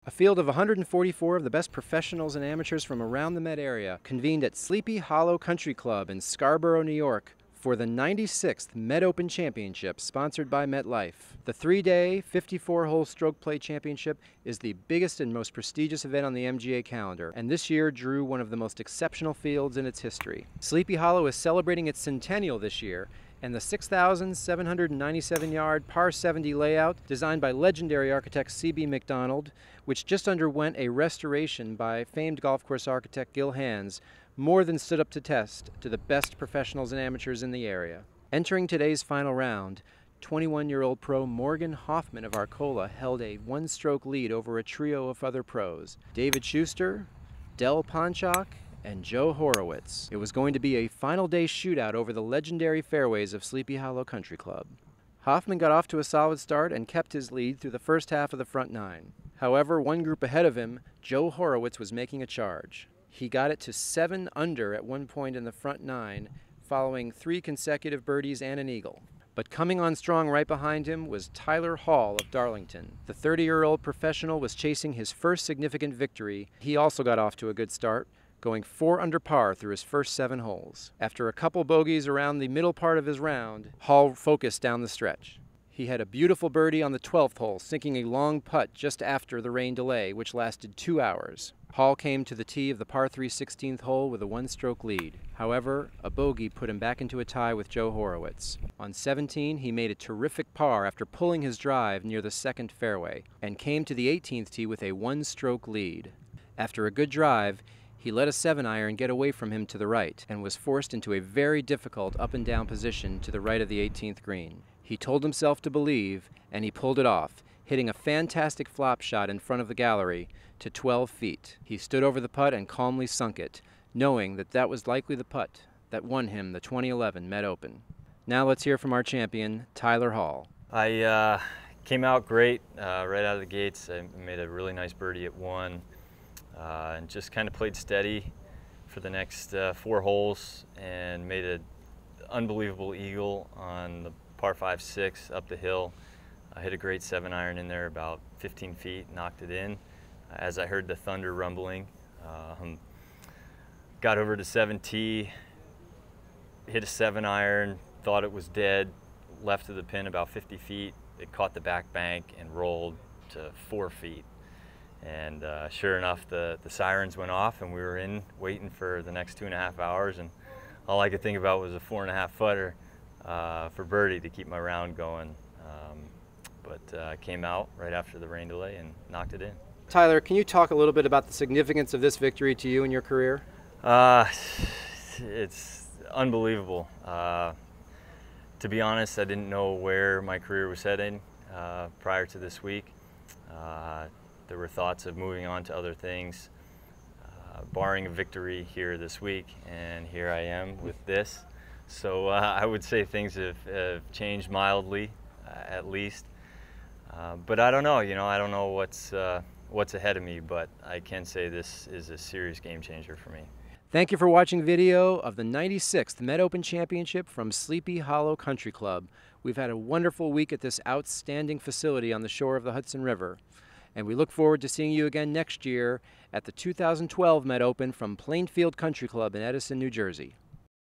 A field of 144 of the best professionals and amateurs from around the Met area convened at Sleepy Hollow Country Club in Scarborough, New York for the 96th Met Open Championship sponsored by MetLife. The 3-day, 54-hole stroke play championship is the biggest and most prestigious event on the MGA calendar, and this year drew one of the most exceptional fields in its history. Sleepy Hollow is celebrating its centennial this year, and the 6,797-yard par 70 layout, designed by legendary architect C.B. Macdonald, which just underwent a restoration by famed golf course architect Gil Hands, more than stood up to test to the best professionals and amateurs in the area. Entering today's final round, 21-year-old pro Morgan Hoffman of Arcola held a one-stroke lead over a trio of other pros: David Schuster, Del Ponchak, and Joe Horowitz. It was going to be a final day shootout over the legendary fairways of Sleepy Hollow Country Club. Hoffman got off to a solid start and kept his lead through the first half of the front nine. However, one group ahead of him, Joe Horowitz, was making a charge. He got it to 7 under at one point in the front nine, following 3 consecutive birdies and an eagle. But coming on strong right behind him was Tyler Hall of Darlington. The 30-year-old professional was chasing his first significant victory. He also got off to a good start, going 4 under par through his first 7 holes. After a couple bogeys around the middle part of his round, Hall focused down the stretch. He had a beautiful birdie on the 12th hole, sinking a long putt just after the rain delay, which lasted 2 hours. Hall came to the tee of the par 3 16th hole with a one-stroke lead. However, a bogey put him back into a tie with Joe Horowitz. On 17, he made a terrific par after pulling his drive near the second fairway, and came to the 18th tee with a one-stroke lead. After a good drive, he let a 7-iron get away from him to the right and was forced into a very difficult up-and-down position to the right of the 18th green. He told himself to believe, and he pulled it off, hitting a fantastic flop shot in front of the gallery to 12 feet. He stood over the putt and calmly sunk it, knowing that that was likely the putt that won him the 2011 Met Open. Now let's hear from our champion, Tyler Hall. I came out great right out of the gates. I made a really nice birdie at 1. And just kind of played steady for the next 4 holes and made an unbelievable eagle on the par 5-6 up the hill. I hit a great 7-iron in there about 15 feet, knocked it in as I heard the thunder rumbling. Got over to 7T, hit a 7-iron, thought it was dead, left of the pin about 50 feet. It caught the back bank and rolled to 4 feet. And sure enough, the sirens went off and we were in waiting for the next 2.5 hours, and all I could think about was a 4.5 footer for birdie to keep my round going. But I came out right after the rain delay and knocked it in. Tyler, can you talk a little bit about the significance of this victory to you in your career? It's unbelievable. To be honest, I didn't know where my career was heading prior to this week. There were thoughts of moving on to other things, barring a victory here this week, and here I am with this. So I would say things have changed mildly, at least. But I don't know, I don't know what's ahead of me, but I can say this is a serious game changer for me. Thank you for watching video of the 96th Met Open Championship from Sleepy Hollow Country Club. We've had a wonderful week at this outstanding facility on the shore of the Hudson River. And we look forward to seeing you again next year at the 2012 Met Open from Plainfield Country Club in Edison, New Jersey.